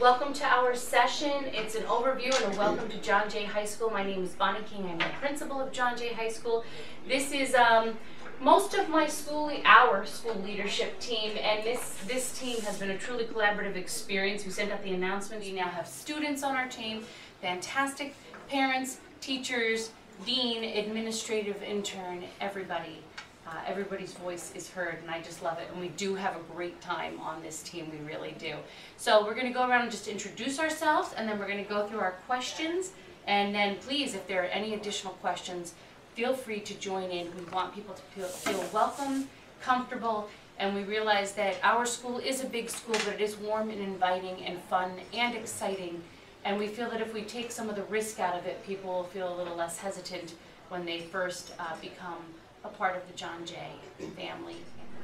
Welcome to our session. It's an overview and a welcome to John Jay High School. My name is Bonnie King. I'm the principal of John Jay High School. This is most of my our school leadership team, and this team has been a truly collaborative experience. We sent out the announcement. We now have students on our team, fantastic parents, teachers, dean, administrative intern, everybody. Everybody's voice is heard, and I just love it. And we do have a great time on this team, we really do. So we're going to go around and just introduce ourselves, and then we're going to go through our questions. And then please, if there are any additional questions, feel free to join in. We want people to feel welcome, comfortable, and we realize that our school is a big school, but it is warm and inviting and fun and exciting. And we feel that if we take some of the risk out of it, people will feel a little less hesitant when they first become a part of the John Jay family.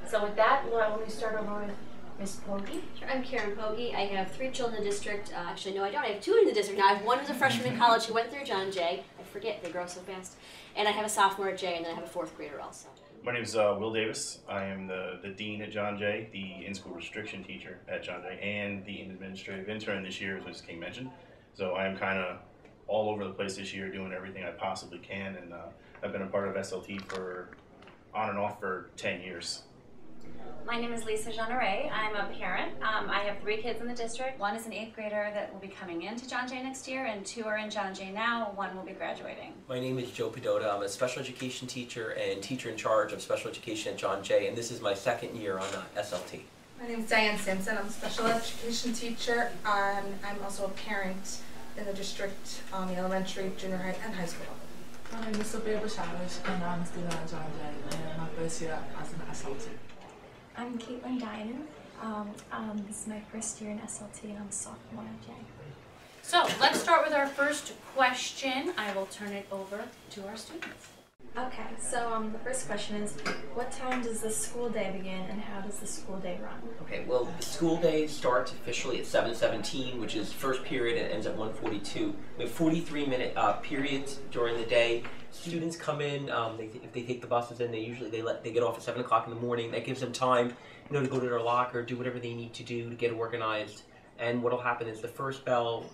So with that, Laura, let me start over with Ms. Pogge. Sure, I'm Karen Pogge. I have 3 children in the district. Actually, no, I don't. I have 2 in the district now. I have one who's a freshman in college who went through John Jay. I forget, they grow so fast. And I have a sophomore at Jay, and then I have a 4th grader also. My name is Will Davis. I am the dean at John Jay, the in-school restriction teacher at John Jay, and the administrative intern this year, as Ms. King mentioned. So I am kind of all over the place this year, doing everything I possibly can, and I've been a part of SLT for on and off for 10 years. My name is Lisa Jeanneret. I'm a parent. I have 3 kids in the district. 1 is an 8th grader that will be coming into John Jay next year, and 2 are in John Jay now. 1 will be graduating. My name is Joe Pedota. I'm a special education teacher and teacher in charge of special education at John Jay, and this is my 2nd year on SLT. My name is Diane Simpson. I'm a special education teacher, and I'm also a parent in the district on the elementary, junior high, and high school level. My name is Sophia Bashavish, and I'm a student at John Jay, and my first year as an SLT. I'm Caitlin Dinan. This is my first year in SLT, and I'm a sophomore at Jay. So let's start with our first question. I will turn it over to our students. Okay, so the first question is, what time does the school day begin, and how does the school day run? Okay, well, the school day starts officially at 7:17, which is first period, and ends at 1:42. We have 43-minute periods during the day. Students come in, if they take the buses in, they get off at 7 o'clock in the morning. That gives them time, to go to their locker, do whatever they need to do to get organized. And what'll happen is the first bell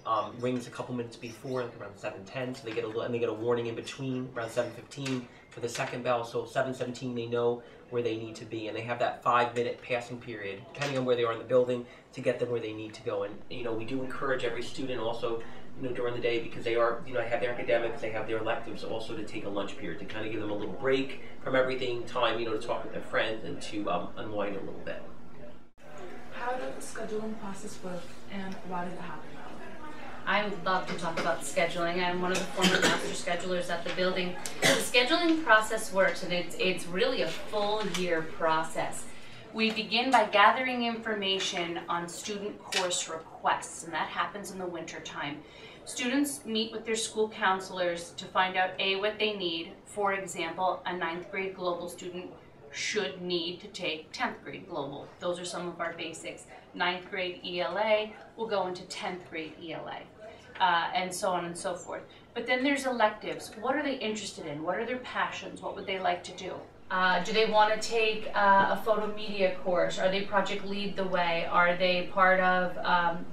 rings a couple minutes before, like around 7:10, so they get a warning in between around 7:15 for the second bell. So 7:17 they know where they need to be, and they have that 5-minute passing period, depending on where they are in the building, to get them where they need to go. And we do encourage every student also, during the day, because they are, have their academics, they have their electives, also to take a lunch period to kind of give them a little break from everything, time, to talk with their friends and to unwind a little bit. How does the scheduling process work, and why did it happen? I would love to talk about scheduling. I'm one of the former master schedulers at the building. The scheduling process works, and it's really a full year process. We begin by gathering information on student course requests, and that happens in the winter time. Students meet with their school counselors to find out what they need. For example, a 9th grade global student should need to take 10th grade global. Those are some of our basics. 9th grade ELA will go into 10th grade ELA, and so on and so forth. But then there's electives. What are they interested in? What are their passions? What would they like to do? Do they want to take a photo media course? Are they project lead the way? Are they part of,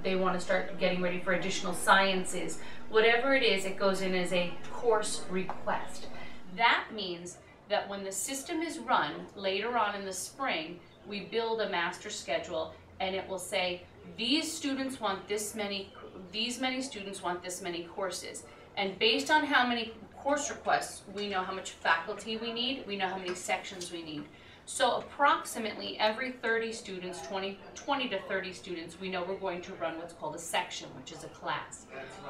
they want to start getting ready for additional sciences? Whatever it is, it goes in as a course request. That means that when the system is run later on in the spring, we build a master schedule, and it will say, these students want these many students want this many courses. And based on how many course requests, we know how much faculty we need, we know how many sections we need. So approximately every 30 students, 20 to 30 students, we know we're going to run what's called a section, which is a class.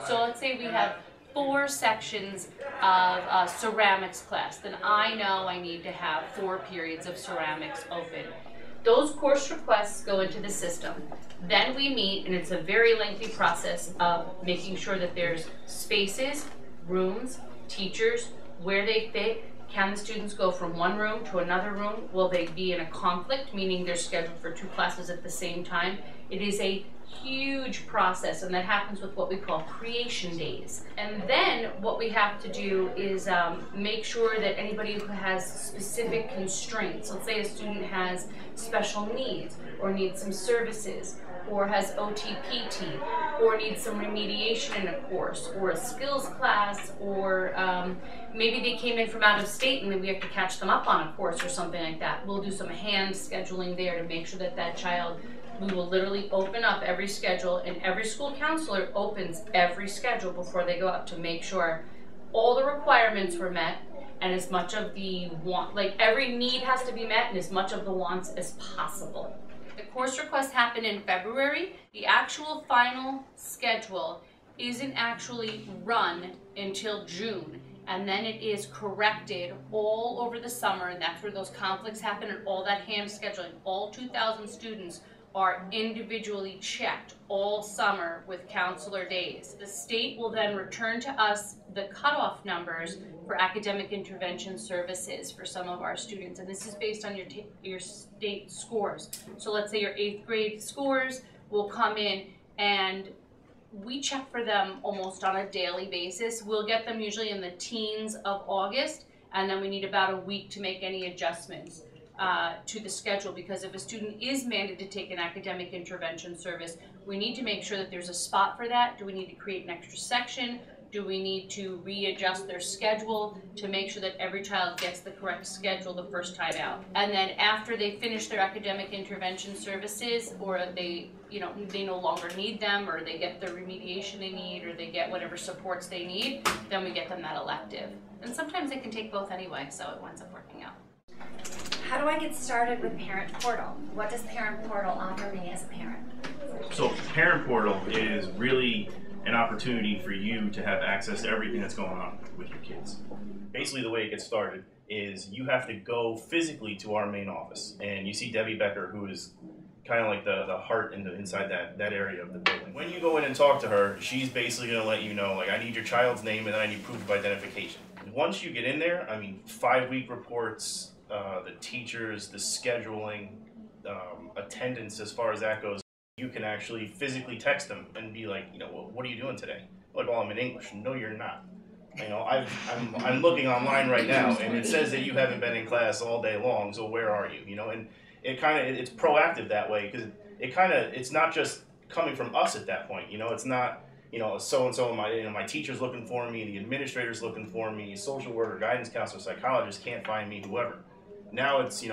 So let's say we have 4 sections of ceramics class, then I know I need to have 4 periods of ceramics open. Those course requests go into the system. Then we meet, and it's a very lengthy process of making sure that there's spaces, rooms, teachers, where they fit. Can the students go from one room to another room? Will they be in a conflict, meaning they're scheduled for 2 classes at the same time? It is a huge process, and that happens with what we call creation days. And then what we have to do is make sure that anybody who has specific constraints, let's say a student has special needs or needs some services, or has OTPT, or needs some remediation in a course, or a skills class, or maybe they came in from out of state and then we have to catch them up on a course or something like that. We'll do some hand scheduling there to make sure that that child, we will literally open up every schedule, and every school counselor opens every schedule before they go up to make sure all the requirements were met, and as much of the want, like every need has to be met and as much of the wants as possible. The course requests happen in February. The actual final schedule isn't actually run until June, and then it is corrected all over the summer, and that's where those conflicts happen and all that hand scheduling. All 2,000 students are individually checked all summer with counselor days. The state will then return to us the cutoff numbers for academic intervention services for some of our students, and this is based on your state scores. So let's say your 8th grade scores will come in, and we check for them almost on a daily basis. We'll get them usually in the teens of August, and then we need about a week to make any adjustments to the schedule, because if a student is mandated to take an academic intervention service, we need to make sure that there's a spot for that. Do we need to create an extra section? Do we need to readjust their schedule to make sure that every child gets the correct schedule the first time out? And then after they finish their academic intervention services, or they no longer need them, or they get the remediation they need, or they get whatever supports they need, then we get them that elective. And sometimes they can take both anyway, so it winds up working out. How do I get started with Parent Portal? What does Parent Portal offer me as a parent? So Parent Portal is really an opportunity for you to have access to everything that's going on with your kids. Basically, the way it gets started is you have to go physically to our main office, and you see Debbie Becker, who is kind of like the heart inside that area of the building. When you go in and talk to her, she's basically going to let you know, like, I need your child's name and then I need proof of identification. Once you get in there, I mean, 5-week reports, the teachers, the scheduling, attendance, as far as that goes, you can actually physically text them and be like, well, what are you doing today? Like, well, I'm in English. No, you're not. I'm looking online right now, and it says that you haven't been in class all day long. So where are you? And it's proactive that way, because it's not just coming from us at that point. It's not so and so my teacher's looking for me, the administrator's looking for me, social worker, guidance counselor, psychologist can't find me, whoever. Now it's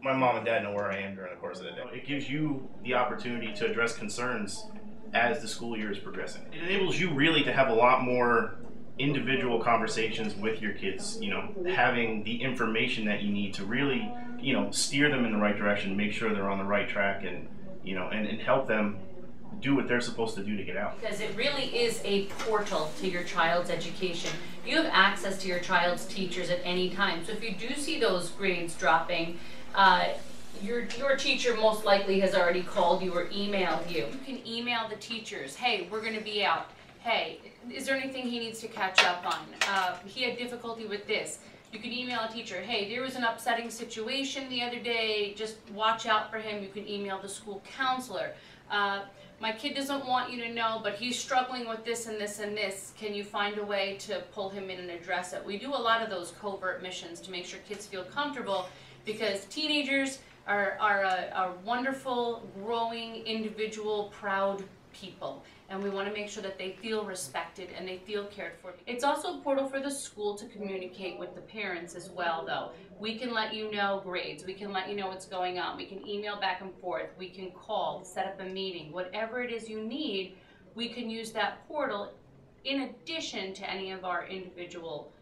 my mom and dad know where I am during the course of the day. It gives you the opportunity to address concerns as the school year is progressing. It enables you really to have a lot more individual conversations with your kids, having the information that you need to really, steer them in the right direction, make sure they're on the right track, and, and help them do what they're supposed to do to get out. Because it really is a portal to your child's education. You have access to your child's teachers at any time. So if you do see those grades dropping, your teacher most likely has already called you or emailed you. You can email the teachers, hey, we're going to be out. Hey, is there anything he needs to catch up on? He had difficulty with this. You can email a teacher, hey, there was an upsetting situation the other day, just watch out for him. You can email the school counselor. My kid doesn't want you to know, but he's struggling with this and this and this. Can you find a way to pull him in and address it? We do a lot of those covert missions to make sure kids feel comfortable, because teenagers are a wonderful, growing, individual, proud people. And we want to make sure that they feel respected and they feel cared for. It's also a portal for the school to communicate with the parents as well, though. We can let you know grades. We can let you know what's going on. We can email back and forth. We can call, set up a meeting. Whatever it is you need, we can use that portal in addition to any of our individual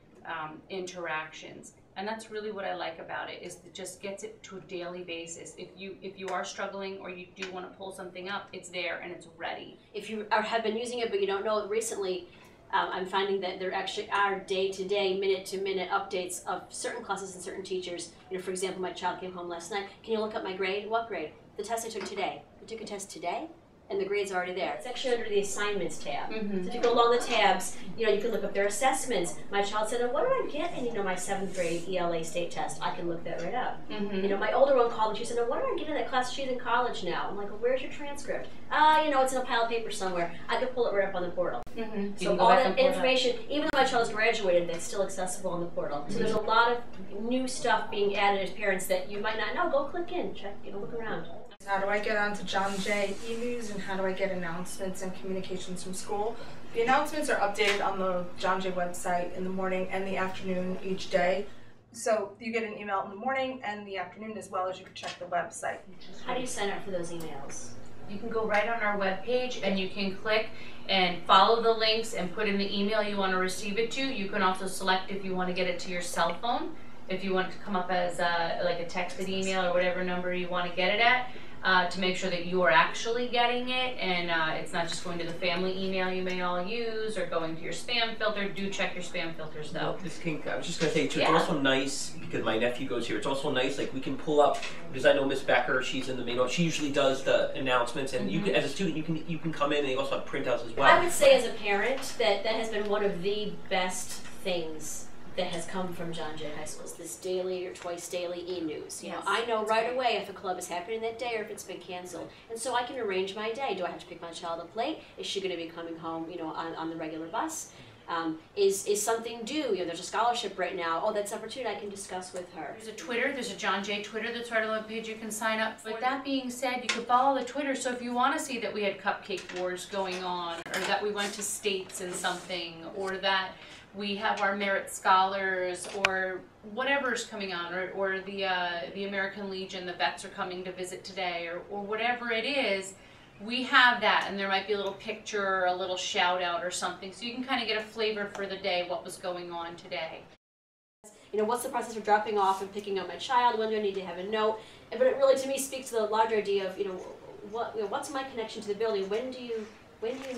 interactions. And that's really what I like about it, is it just gets it to a daily basis. If you are struggling or you do want to pull something up, it's there and it's ready. If you have been using it but you don't know it recently, I'm finding that there actually are day-to-day, minute-to-minute updates of certain classes and certain teachers. For example, my child came home last night. Can you look up my grade? What grade? The test I took today. I took a test today? And the grade's already there. It's actually under the assignments tab. Mm-hmm. So if you go along the tabs, you can look up their assessments. My child said, what did I get in my 7th grade ELA state test? I can look that right up. Mm-hmm. My older one called and she said, what did I get in that class? She's in college now. I'm like, well, where's your transcript? It's in a pile of paper somewhere. I could pull it right up on the portal. Mm-hmm. So all that information, even though my child's graduated, it's still accessible on the portal. Mm-hmm. So there's a lot of new stuff being added as parents that you might not know. Go click in, check, look around. How do I get onto John Jay e-news, and how do I get announcements and communications from school? The announcements are updated on the John Jay website in the morning and the afternoon each day. So you get an email in the morning and the afternoon, as well as you can check the website. How do you sign up for those emails? You can go right on our webpage and you can click and follow the links and put in the email you want to receive it to. You can also select if you want to get it to your cell phone, if you want it to come up as like a texted email or whatever number you want to get it at. To make sure that you are actually getting it, and it's not just going to the family email you may all use or going to your spam filter. Do check your spam filters though. Well, I was just going to say, too, it's also nice, because my nephew goes here, it's also nice, like we can pull up, because I know Miss Becker, she's in the main office, she usually does the announcements, and you can, as a student, you can come in, and they also have printouts as well. I would say as a parent that has been one of the best things that has come from John Jay High School, is this daily or twice daily e-news. You know, I know right away if a club is happening that day or if it's been canceled. And so I can arrange my day. Do I have to pick my child up late? Is she going to be coming home, you know, on the regular bus? Is something due? You know, there's a scholarship right now. Oh, that's an opportunity I can discuss with her. There's a Twitter, there's a John Jay Twitter that's right on the page you can sign up for. With that being said, you could follow the Twitter, so if you want to see that we had cupcake wars going on, or that we went to states in something, or that we have our merit scholars, or whatever's coming on, or the American Legion, the vets are coming to visit today, or whatever it is, we have that, and there might be a little picture or a little shout out or something, so you can kind of get a flavor for the day, what was going on today. You know, what's the process for dropping off and picking up my child? When do I need to have a note? But it really, to me, speaks to the larger idea of, you know, what's my connection to the building? When do you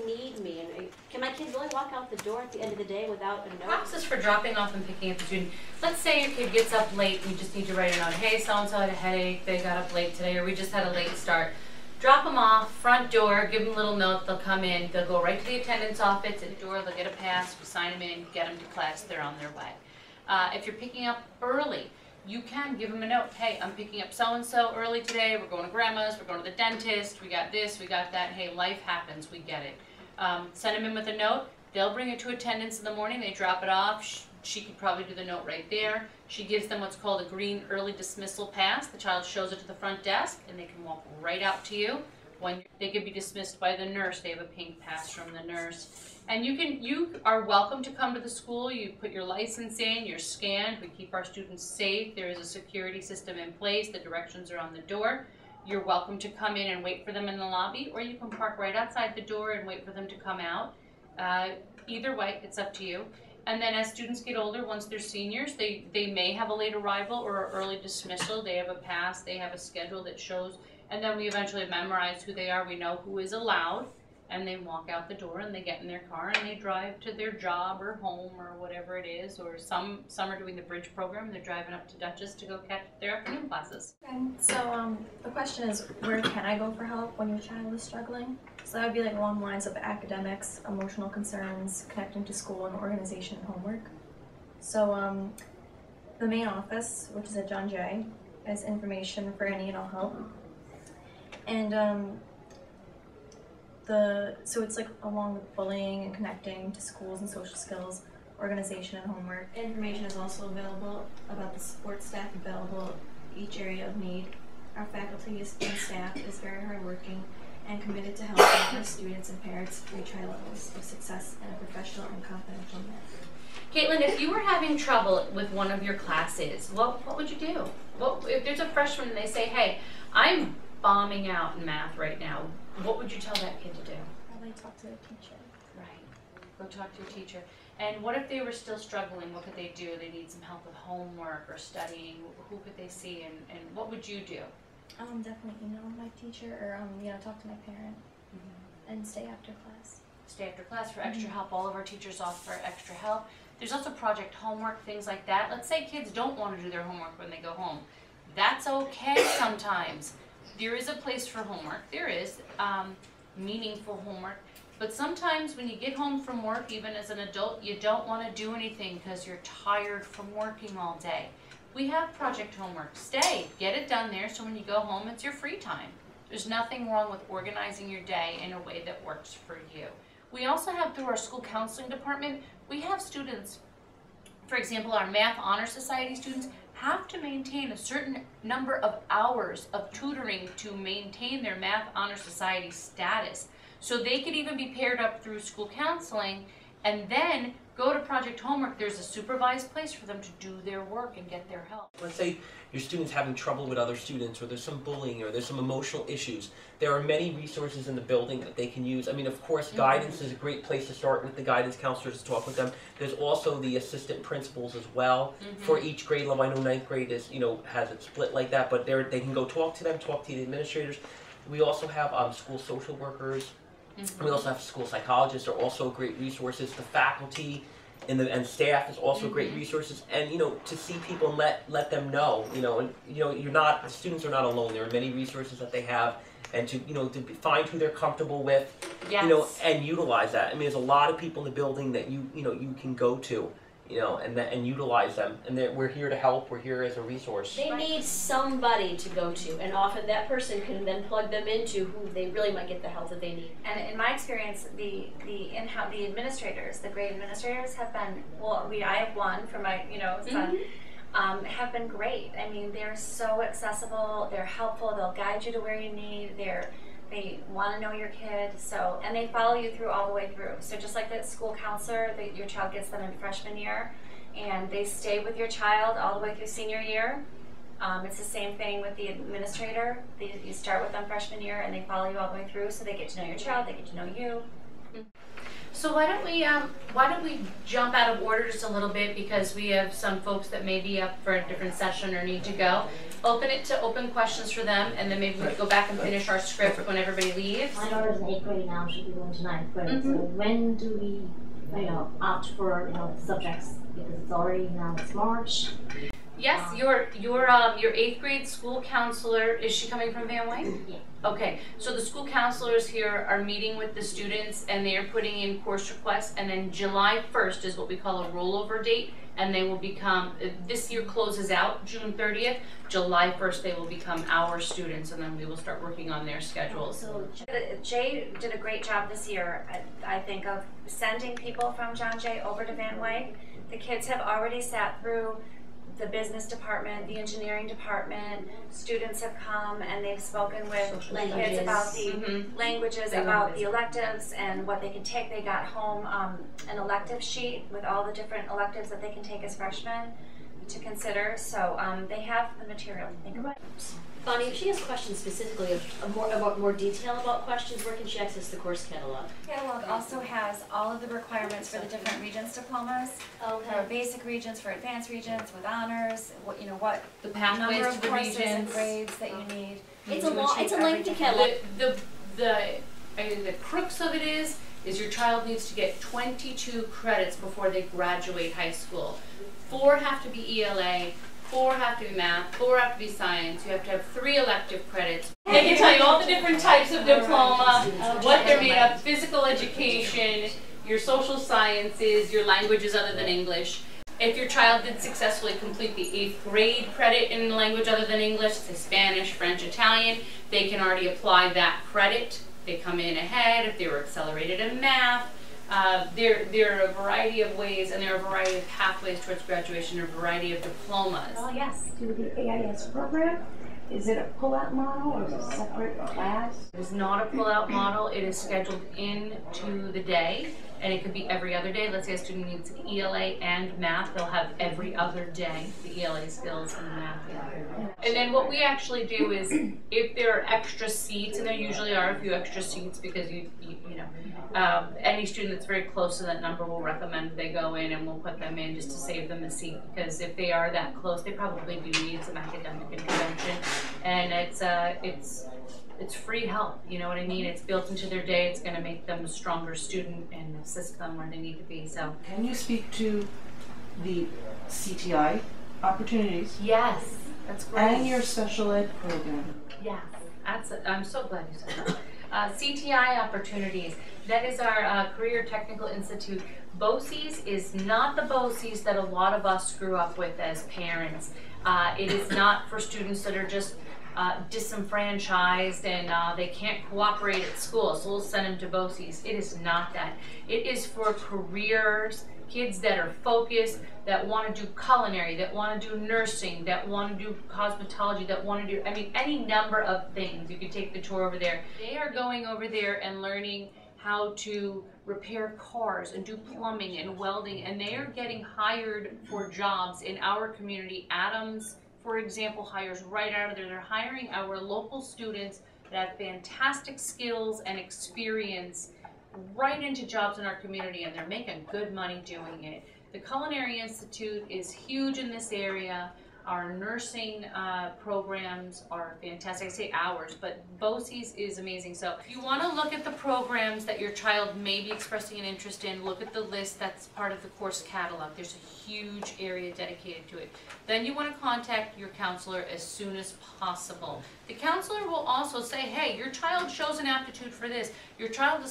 need me? And can my kid really walk out the door at the end of the day without a note? Process for dropping off and picking up the student. Let's say your kid gets up late and you just need to write a note. Hey, so-and-so had a headache, they got up late today, or we just had a late start. Drop them off, front door, give them a little note, they'll come in, they'll go right to the attendance office at the door, they'll get a pass, we sign them in, get them to class, they're on their way. If you're picking up early, you can give them a note. Hey, I'm picking up so-and-so early today, we're going to grandma's, we're going to the dentist, we got this, we got that. Hey, life happens, we get it. Send them in with a note, they'll bring it to attendance in the morning, they drop it off, she could probably do the note right there. She gives them what's called a green early dismissal pass. The child shows it to the front desk and they can walk right out to you. When they could be dismissed by the nurse, they have a pink pass from the nurse. And you are welcome to come to the school. You put your license in, you're scanned. We keep our students safe. There is a security system in place. The directions are on the door. You're welcome to come in and wait for them in the lobby, or you can park right outside the door and wait for them to come out. Either way, it's up to you. And then as students get older, once they're seniors, they may have a late arrival or an early dismissal. They have a pass, they have a schedule that shows, and then we eventually memorize who they are. We know who is allowed, and they walk out the door and they get in their car and they drive to their job or home or whatever it is. Or some are doing the bridge program and they're driving up to Dutchess to go catch their afternoon classes. Okay. So the question is, where can I go for help when your child is struggling? So that would be like along the lines of academics, emotional concerns, connecting to school and organization and homework. So the main office, which is at John Jay, has information for any and all help. And so it's like along with bullying and connecting to schools and social skills, organization and homework. Information is also available about the support staff available each area of need. Our faculty and staff is very hardworking and committed to helping our students and parents reach high levels of success in a professional and confidential manner. Caitlin, if you were having trouble with one of your classes, what would you do? If there's a freshman and they say, hey, I'm bombing out in math right now, what would you tell that kid to do? Probably talk to their teacher. Right. Go talk to your teacher. And what if they were still struggling? What could they do? They need some help with homework or studying. Who could they see? And what would you do? Definitely email my teacher or talk to my parent and stay after class. Stay after class for extra help. All of our teachers offer extra help. There's also project homework, things like that. Let's say kids don't want to do their homework when they go home. That's okay sometimes. There is a place for homework. There is meaningful homework. But sometimes when you get home from work, even as an adult, you don't want to do anything because you're tired from working all day. We have project homework. Stay, get it done there, so when you go home, it's your free time. There's nothing wrong with organizing your day in a way that works for you. We also have, through our school counseling department, we have students For example, our Math Honor Society students have to maintain a certain number of hours of tutoring to maintain their Math Honor Society status. So they could even be paired up through school counseling and then go to project homework. There's a supervised place for them to do their work and get their help. Let's say your student's having trouble with other students, or there's some bullying, or there's some emotional issues. There are many resources in the building that they can use. I mean, of course, guidance is a great place to start with the guidance counselors to talk with them. There's also the assistant principals as well for each grade level. I know 9th grade is, has it split like that, but they can go talk to them, talk to the administrators. We also have school social workers. We also have school psychologists are also great resources. The faculty and staff is also great resources. And to see people and let them know, the students are not alone. There are many resources that they have, and to find who they're comfortable with, and utilize that. I mean, there's a lot of people in the building that you can go to. And utilize them. And we're here to help. We're here as a resource. They need somebody to go to, and often that person can then plug them into who they really might get the help that they need. And in my experience, the administrators, the grade administrators have been, I have one for my son, have been great. I mean, they're so accessible. They're helpful. They'll guide you to where you need. They want to know your kid, and they follow you through all the way through. So just like the school counselor, your child gets them in freshman year, and they stay with your child all the way through senior year. It's the same thing with the administrator. You start with them freshman year, and they follow you all the way through, so they get to know your child, they get to know you. So why don't we jump out of order just a little bit, because we have some folks that may be up for a different session or need to go. Open it to open questions for them, and then maybe we can go back and finish our script when everybody leaves. My daughter's in 8th grade now, she'll be going to 9th grade. So when do we, opt for subjects? Because it's already now it's March. Yes, your 8th grade school counselor, is she coming from Van Wayne? Yeah. Okay, so the school counselors here are meeting with the students, and they are putting in course requests, and then July 1st is what we call a rollover date, and they will become, this year closes out June 30th, July 1st they will become our students, and then we will start working on their schedules. So Jay did a great job this year, I think, of sending people from John Jay over to Van Wayne. The kids have already sat through the business department, the engineering department. Students have come and they've spoken with the kids about the languages, about the electives and what they can take. They got home an elective sheet with all the different electives that they can take as freshmen to consider. So they have the material to think about. Bonnie, if she has questions specifically of more detail about questions, where can she access the course catalog? The catalog also has all of the requirements for the different Regents diplomas. For basic Regents, for advanced Regents, with honors, what the pathways number to of the courses and Regents. grades that you need. It's a lengthy catalog. The crux of it is your child needs to get 22 credits before they graduate high school. 4 have to be ELA, 4 have to be math, 4 have to be science. You have to have 3 elective credits. They can tell you all the different types of diploma, what they're made of, physical education, your social sciences, your languages other than English. If your child did successfully complete the 8th grade credit in a language other than English, say Spanish, French, Italian, they can already apply that credit. They come in ahead if they were accelerated in math. There are a variety of ways, and there are a variety of pathways towards graduation, or a variety of diplomas. Oh, yes. Do the AIS program? Is it a pull-out model or is it a separate class? It is not a pull-out model. It is scheduled into the day, and it could be every other day. Let's say a student needs ELA and math. They'll have every other day the ELA skills and the math. And then what we actually do is, if there are extra seats, and there usually are a few extra seats, because any student that's very close to that number will recommend they go in, and we'll put them in just to save them a seat, because if they are that close, they probably do need some academic intervention. And it's free help, you know what I mean? It's built into their day. It's going to make them a stronger student and assist them where they need to be. So, can you speak to the CTI opportunities? Yes, that's great. And your special ed program. Yes, I'm so glad you said that. CTI opportunities. That is our Career Technical Institute. BOCES is not the BOCES that a lot of us grew up with as parents. It is not for students that are just disenfranchised and they can't cooperate at school, so we'll send them to BOCES. It is not that. It is for careers, kids that are focused, that want to do culinary, that want to do nursing, that want to do cosmetology, that want to do, I mean, any number of things. You can take the tour over there. They are going over there and learning how to repair cars and do plumbing and welding, and they are getting hired for jobs in our community. Adams, for example, hires right out of there. They're hiring our local students that have fantastic skills and experience right into jobs in our community, and they're making good money doing it. The Culinary Institute is huge in this area. Our nursing programs are fantastic. I say ours, but BOCES is amazing. So if you want to look at the programs that your child may be expressing an interest in, look at the list that's part of the course catalog. There's a huge area dedicated to it. Then you want to contact your counselor as soon as possible. The counselor will also say, hey, your child shows an aptitude for this. Your child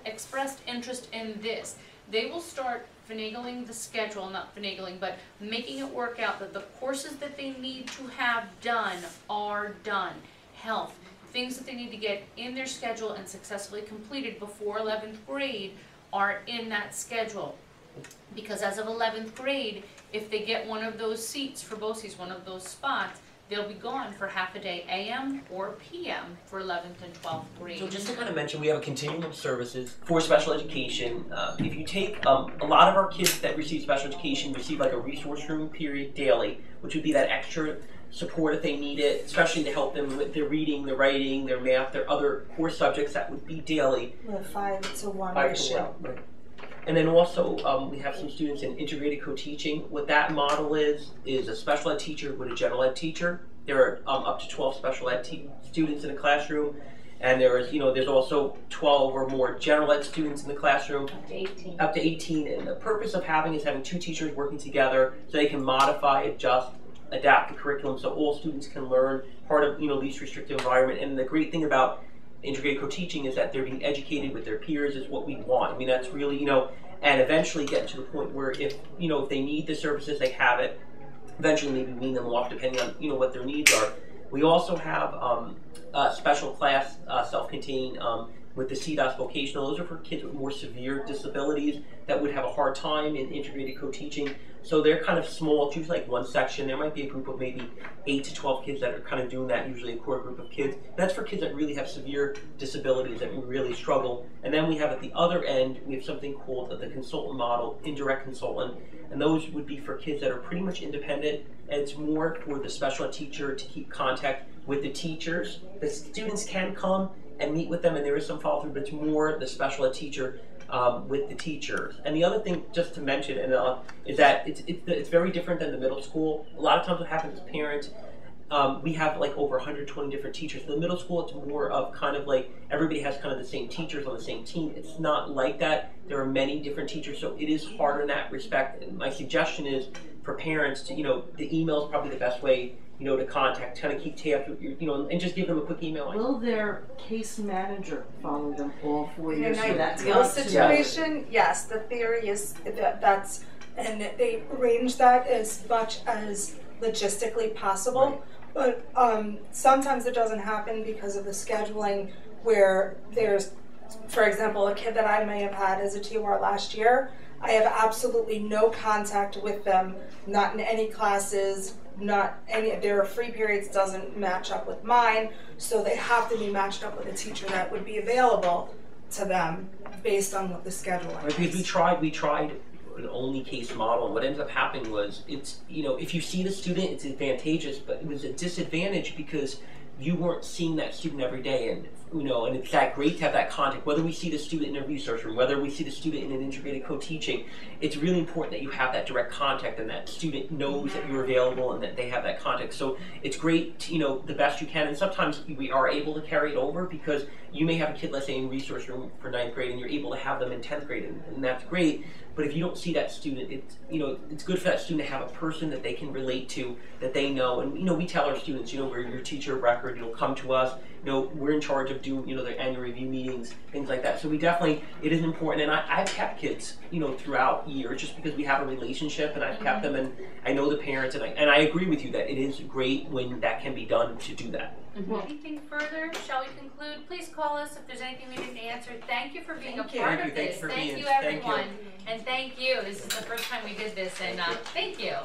expressed interest in this. They will start finagling the schedule, not finagling, but making it work out that the courses that they need to have done are done. Health, things that they need to get in their schedule and successfully completed before 11th grade are in that schedule. Because as of 11th grade, if they get one of those seats for BOCES, one of those spots, they'll be gone for half a day, AM or PM, for 11th and 12th grade. So just to kind of mention, we have a continuum of services for special education. If you take a lot of our kids that receive special education receive like a resource room period daily, which would be that extra support if they need it, especially to help them with their reading, their writing, their math, their other core subjects. That would be daily. With a 5-to-1 5 to ratio. 1, right. And then also we have some students in integrated co-teaching. What that model is a special ed teacher with a general ed teacher. There are up to 12 special ed students in a classroom, and there's also 12 or more general ed students in the classroom. Up to 18. Up to 18, and the purpose of having is having 2 teachers working together so they can modify, adjust, adapt the curriculum so all students can learn part of least restrictive environment. And the great thing about integrated co-teaching is that they're being educated with their peers is what we want. I mean, that's really, and eventually get to the point where if they need the services, they have it. Eventually maybe wean them off depending on what their needs are. We also have a special class, self-contained, with the CDOS vocational. Those are for kids with more severe disabilities that would have a hard time in integrated co-teaching. So they're kind of small, choose like one section. There might be a group of maybe 8 to 12 kids that are kind of doing that, usually a core group of kids. That's for kids that really have severe disabilities that really struggle. And then we have at the other end, we have something called the consultant model, indirect consultant. And those would be for kids that are pretty much independent. And it's more for the special ed teacher to keep contact with the teachers. The students can come and meet with them, and there is some follow-through, but it's more the special ed teacher with the teachers. And the other thing, just to mention, is that it's very different than the middle school. A lot of times what happens is parents, we have like over 120 different teachers. In the middle school, it's more of kind of like everybody has kind of the same teachers on the same team. It's not like that. There are many different teachers, so it is harder in that respect. And my suggestion is for parents to, the email is probably the best way to contact, kind of keep tabs with your, and just give them a quick email. Will their case manager follow them all 4 In years? an So that's ideal up to them. situation, yes, the theory is that's, and they arrange that as much as logistically possible. Right. But sometimes it doesn't happen because of the scheduling where there's, for example, a kid that I may have had as a TOR last year, I have absolutely no contact with them, not in any classes, not any, their free periods doesn't match up with mine, so they have to be matched up with a teacher that would be available to them based on what the schedule is. Right, because we tried an only case model, and what ended up happening was it's, if you see the student, it's advantageous, but it was a disadvantage because you weren't seeing that student every day, and and it's that great to have that contact. Whether we see the student in a research room, whether we see the student in an integrated co-teaching, it's really important that you have that direct contact and that student knows that you're available and that they have that contact. So it's great, the best you can, and sometimes we are able to carry it over because you may have a kid, let's say, in resource room for 9th grade, and you're able to have them in 10th grade, and that's great. But if you don't see that student, it's good for that student to have a person that they can relate to, that they know. And we tell our students, we're your teacher of record. Come to us. We're in charge of doing their annual review meetings, things like that. So it is important. And I've kept kids throughout years just because we have a relationship, and I've kept them, and I know the parents, and I agree with you that it is great when that can be done to do that. Anything further? Shall we conclude? Please call us if there's anything we didn't answer. Thank you for being a part Thank of you. this. Thank you, everyone. And thank you. This is the first time we did this, and thank you.